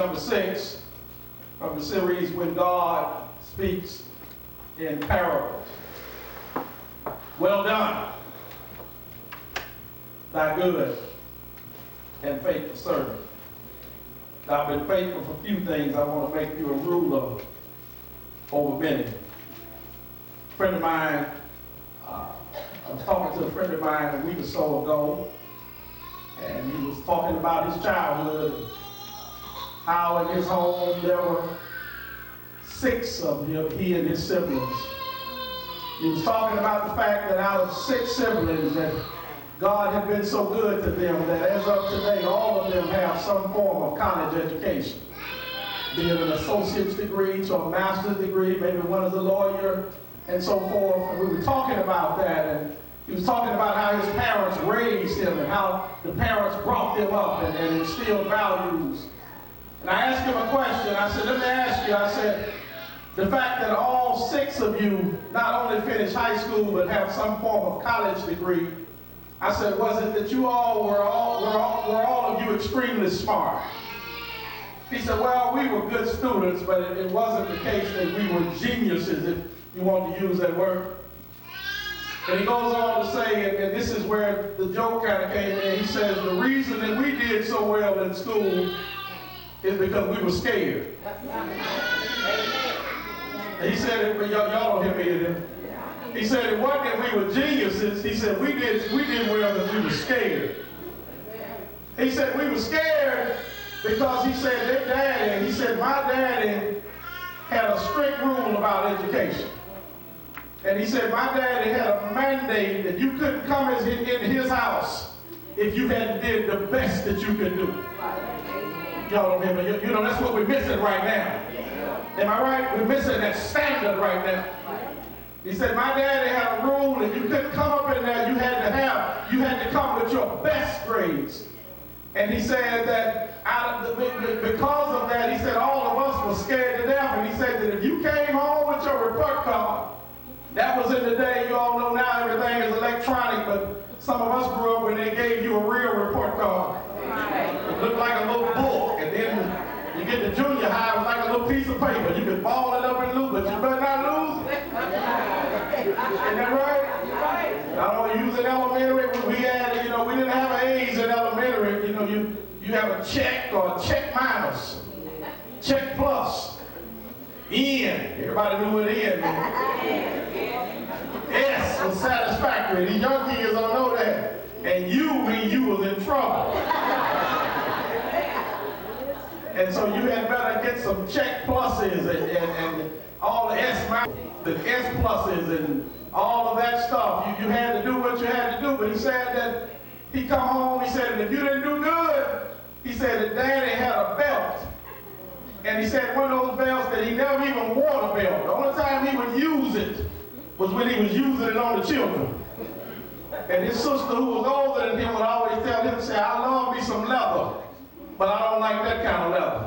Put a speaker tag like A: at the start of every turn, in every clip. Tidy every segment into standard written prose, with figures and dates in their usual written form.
A: number 6 of the series, When God Speaks in Parables. Well done, thy good and faithful servant. I've been faithful for few things. I want to make you a ruler over many. A friend of mine, I was talking to a friend of mine a week or so ago, and he was talking about his childhood, how in his home there were 6 of him, he and his siblings. He was talking about the fact that out of 6 siblings that God had been so good to them that as of today, all of them have some form of college education, be it an associate's degree to a master's degree, maybe one is a lawyer, and so forth. And we were talking about that, and he was talking about how his parents raised him and how the parents brought them up and instilled values. And I asked him a question. I said, let me ask you, I said, the fact that all 6 of you not only finished high school but have some form of college degree, I said, was it that you all were all of you extremely smart? He said, well, we were good students, but it wasn't the case that we were geniuses, if you want to use that word. And he goes on to say, and this is where the joke kind of came in, he says, the reason that we did so well in school is because we were scared. And he said, y'all don't hear me either. He said it wasn't that we were geniuses. He said we did well because we were scared. He said we were scared because he said their daddy, he said my daddy had a strict rule about education. And he said my daddy had a mandate that you couldn't come into his house if you hadn't did the best that you could do. Y'all don't hear me? You know, that's what we're missing right now. Am I right? We're missing that standard right now. He said, my daddy had a rule that you couldn't come up in there, you had to come with your best grades. And he said that because of that, he said all of us were scared to death. And he said that if you came home with your report card, that was in the day, you all know now everything is electronic, but some of us grew up when they gave you a real report card. It looked like a little book, and then you get to junior high, it was like a little piece of paper. You could ball it up and lose, but you better not lose it. Isn't that right? I don't use it elementary. We had, we didn't have A's in elementary. You have a check or a check minus, check plus, N. Everybody knew what N meant. S was satisfactory. These young kids don't know that. And U mean you was in trouble. And so you had better get some check pluses and all the S minus, the S pluses and all of that stuff. You had to do what you had to do. But he said that he come home, he said, if you didn't do good, he said that daddy had a belt. And he said one of those belts that he never even wore a belt. The only time he would use it was when he was using it on the children. And his sister, who was older than him, would always tell him, say, I love me some leather, but I don't like that kind of leather.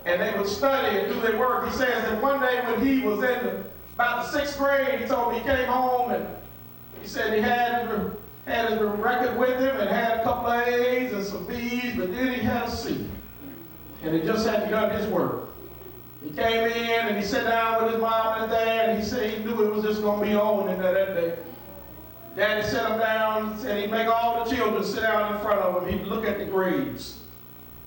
A: And they would study and do their work. He says that one day when he was in about the 6th grade, he told me he came home and he said he had his record with him and had a couple of A's and some B's, but then he had a C. And he just hadn't done his work. He came in and he sat down with his mom and his dad, and he said he knew it was just going to be on in there that day. Daddy sat him down, said he'd make all the children sit down in front of him. He'd look at the grades.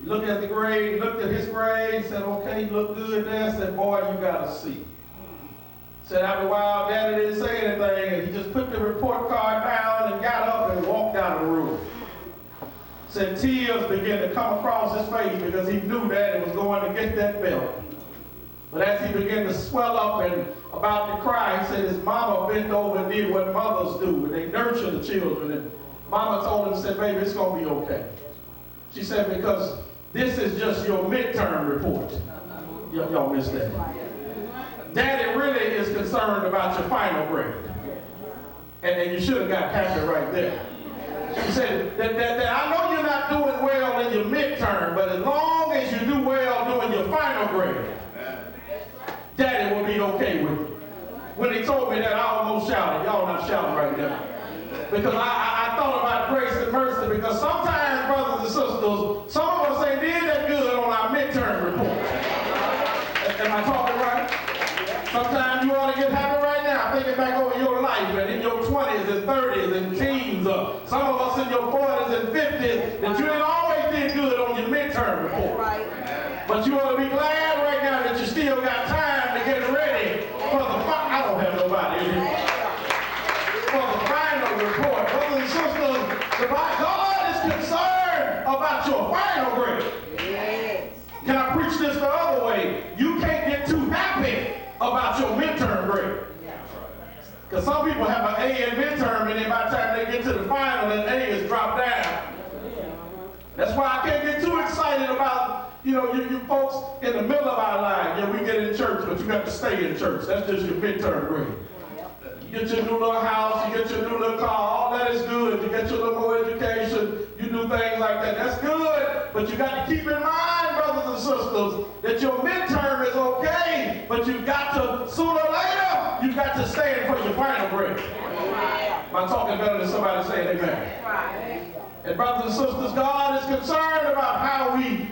A: He looked at the grade, looked at his grade, said, okay, you look good there. Said, boy, you got a C. Said after a while, Daddy didn't say anything, and he just put the report card down and got up and walked out of the room. Said tears began to come across his face because he knew Daddy was going to get that belt. But as he began to swell up and about to cry, he said his mama bent over and did what mothers do, and they nurture the children. And mama told him, said, baby, it's going to be okay. She said, because this is just your midterm report. Y'all missed that. Daddy really is concerned about your final grade. And you should have got happy right there. She said, that I know you're not doing well in your midterm, but as long as you do well doing your final grade, Daddy will be okay with you. When he told me that, I almost shouted. Y'all not shouting right now. Because I thought about grace and mercy, because sometimes, brothers and sisters, some of us ain't did that good on our I talking right? Sometimes you ought to get happy right now, thinking back over your life and in your 20s and 30s and teens, some of us in your 40s and 50s, that you ain't always did good on your midterm report. But you ought to be glad right now that you still got time to get ready for the I don't have nobody in here. For the final report. Brothers and sisters, God is concerned about your final grade. Can I preach this the other way? You can't get too happy about your midterm grade. Because some people have an A in midterm, and then by the time they get to the final, an A is dropped down. That's why I can't get too excited about, you folks in the middle of our life. Yeah, we get in church, but you got to stay in church. That's just your midterm grade. You get your new little house, you get your new little car, all that is good. You get your little more education, you do things like that. That's good, but you got to keep in mind, brothers and sisters, that your midterm is okay, but you got to, sooner or later, you got to stand for your final grade. Am I talking better than somebody saying amen? And brothers and sisters, God is concerned about how we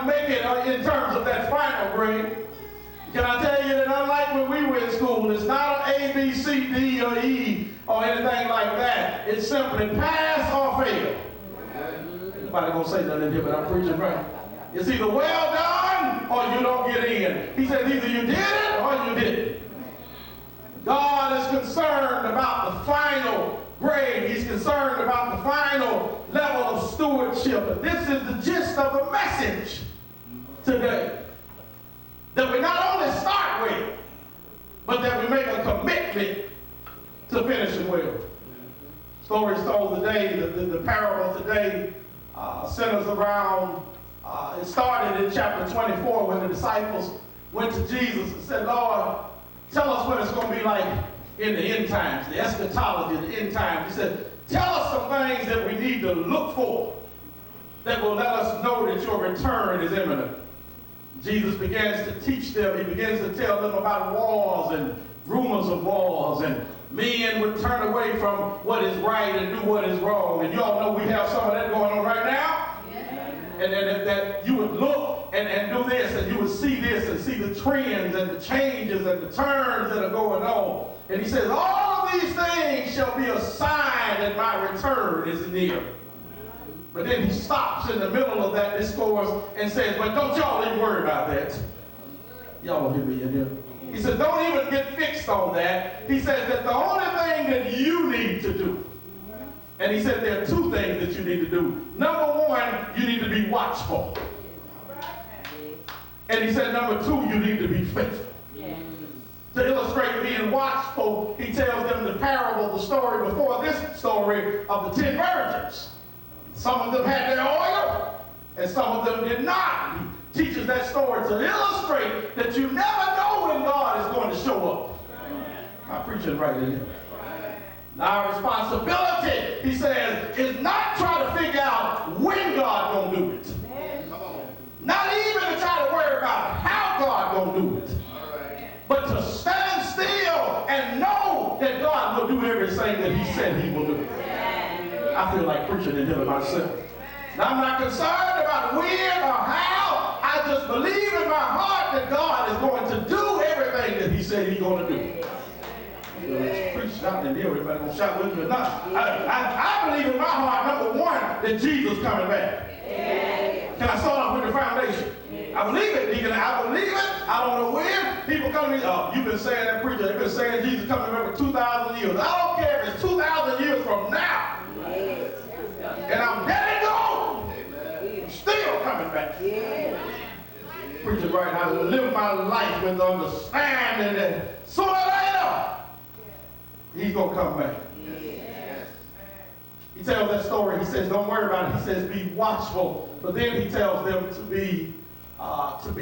A: make it in terms of that final grade. Can I tell you that unlike when we were in school, it's not an A, B, C, D, or E, or anything like that. It's simply pass or fail. Nobody gonna say nothing here, but I'm preaching right. It's either well done or you don't get in. He says either you did it or you didn't. God is concerned about the final grade. He's concerned about the final level of stewardship. And this is the gist of the message today. That we not only start well, but that we make a commitment to finishing well. Stories told today, the parable today centers around, it started in chapter 24 when the disciples went to Jesus and said, Lord, tell us what it's going to be like in the end times, the eschatology, the end times. He said, tell us some things that we need to look for that will let us know that your return is imminent. Jesus begins to teach them. He begins to tell them about wars and rumors of wars, and men would turn away from what is right and do what is wrong. And you all know we have some of that going on right now. Yeah. And then that you would look and do this, and you would see this and see the trends and the changes and the turns that are going on. And he says, all of these things shall be a sign that my return is near. But then he stops in the middle of that discourse and says, but don't y'all even worry about that. Y'all don't hear me in here. He says, don't even get fixed on that. He says that the only thing that you need to do, and he said there are two things that you need to do. Number one, you need to be watchful. And he said number two, you need to be faithful. To illustrate being watchful, he tells them the parable, the story before this story of the 10 virgins. Some of them had their oil, and some of them did not. He teaches that story to illustrate that you never know when God is going to show up. I'm preaching right here. Our responsibility, he says, is not try to figure out when God gonna do it. Not even to try to worry about how God gonna do it. But to stand still and know that God will do everything that he said he will do. I feel like preaching in here myself. Now, I'm not concerned about when or how. I just believe in my heart that God is going to do everything that he said he's going to do. Preach out in here. Everybody going to shout with me or not? I believe in my heart, number one, that Jesus coming back. Can I start off with the foundation? I believe it, Deacon. I believe it. I don't know when. People come to me, oh, you've been saying that, preacher. They've been saying Jesus coming back for 2,000 years. I don't care if it's 2,000 years from now. And I'm dead and gone. I'm still coming back. Preacher, right now, I live my life with the understanding that sooner or later, he's going to come back. He tells that story. He says, don't worry about it. He says, be watchful. But then he tells them to be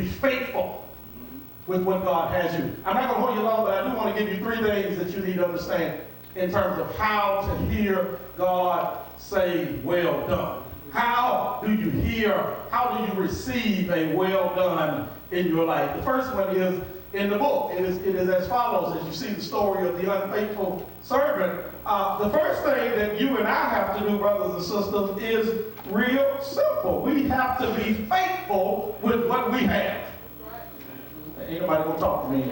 A: faithful with what God has you. I'm not going to hold you long, but I do want to give you three things that you need to understand in terms of how to hear God say, well done. How do you hear, how do you receive a well done in your life? The first one is in the book. It is as follows. As you see the story of the unfaithful servant, the first thing that you and I have to do, brothers and sisters, is real simple. We have to be faithful with what we have. Ain't nobody gonna talk to me.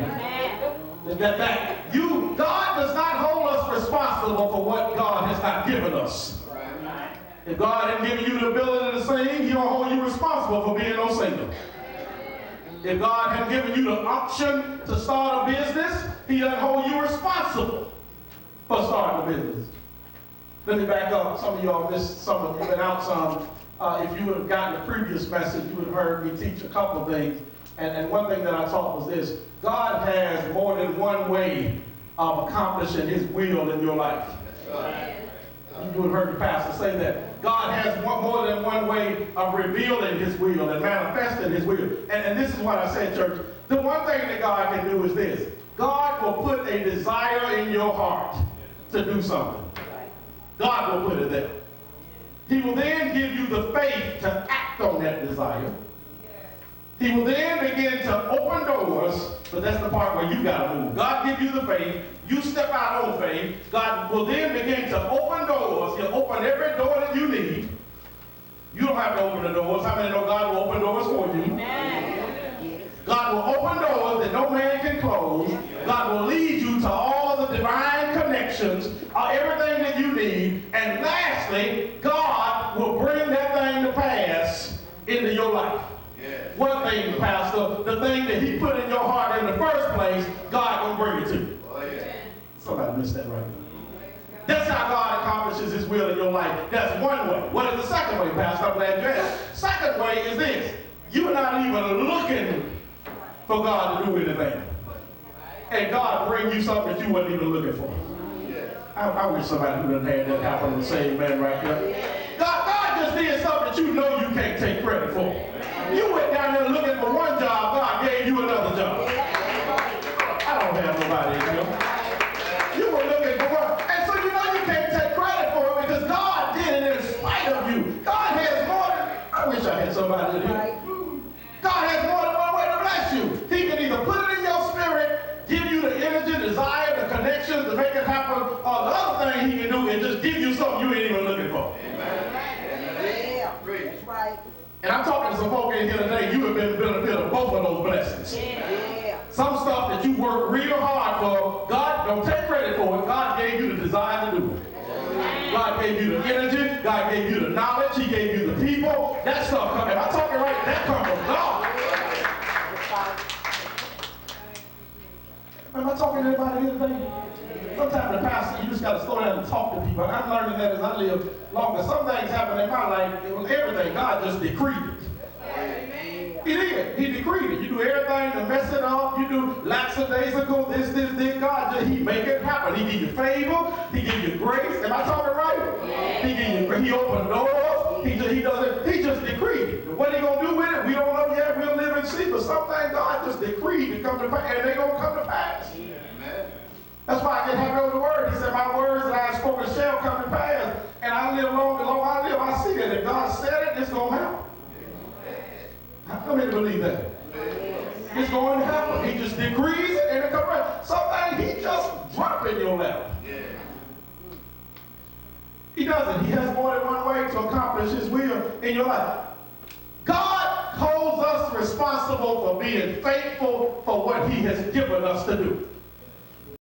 A: God does not hold us responsible for what God has not given us. If God hasn't given you the ability to sing, He don't hold you responsible for being no singer. If God hasn't given you the option to start a business, He doesn't hold you responsible for starting a business. Let me back up. Some of y'all missed some of you been out some. If you would have gotten the previous message, you would have heard me teach a couple of things. And one thing that I taught was this: God has more than one way of accomplishing His will in your life. You would have heard the pastor say that. God has more than one way of revealing His will and manifesting His will. And this is what I said, church. The one thing that God can do is this: God will put a desire in your heart to do something. God will put it there. He will then give you the faith to act on that desire. He will then begin to open doors, but that's the part where you got to move. God give you the faith. You step out on faith. God will then begin to open doors. He'll open every door that you need. You don't have to open the doors. How many know God will open doors for you? Amen. God will open doors that no man can close. God will lead you to all of the divine connections, everything that you need. And lastly, God will bring that thing to pass into your life. What thing, Pastor? The thing that He put in your heart in the first place, God will bring it to you. Somebody missed that right now. That's how God accomplishes His will in your life. That's one way. What is the second way, Pastor? I'm glad you asked. Second way is this: you're not even looking for God to do anything, and God bring you something that you wasn't even looking for. I wish somebody who done had that happen would say amen right there. God just did something that you know you can't take credit for. You went down there looking for one job, God gave you another job. I don't have nobody in here. You were looking for one. And so you know you can't take credit for it because God did it in spite of you. God has more than, I wish I had somebody in here. God has more than one way to bless you. He can either put it in your spirit, give you the energy, desire, the connections to make it happen, or the other thing He can do is just give you something you ain't even looking for.
B: Yeah, that's right.
A: And I'm talking to some folk in here today, you have been benefit of both of those blessings.
B: Yeah.
A: Some stuff that you work real hard for, God don't take credit for it. God gave you the desire to do it. God gave you the energy. God gave you the knowledge. He gave you the people. That stuff comes. Am I talking right? That comes from God. Am I talking to anybody here today? Sometimes the pastor, you just got to slow down and talk to people. I'm learning that as I live longer. Some things happen in my life. It was everything. God just decreed it. He did. He decreed it. You do everything to mess it up. You do lackadaisical, this. God just, He make it happen. He give you favor. He give you grace. Am I talking right? He give you. He open doors. He does it. He just decreed it. And what He gonna do with it? We don't know yet. We'll live and see. But something God just decreed to come to pass, and they gonna come to pass. That's why I get happy over the word. He said, my words that I have spoken shall come to pass. And I live long, and long I live. I see that if God said it, it's going to happen. How many believe that? It's going to happen. He just decrees it, and it comes right. Something He just drop in your lap. He doesn't. He has more than one way to accomplish His will in your life. God holds us responsible for being faithful for what He has given us to do.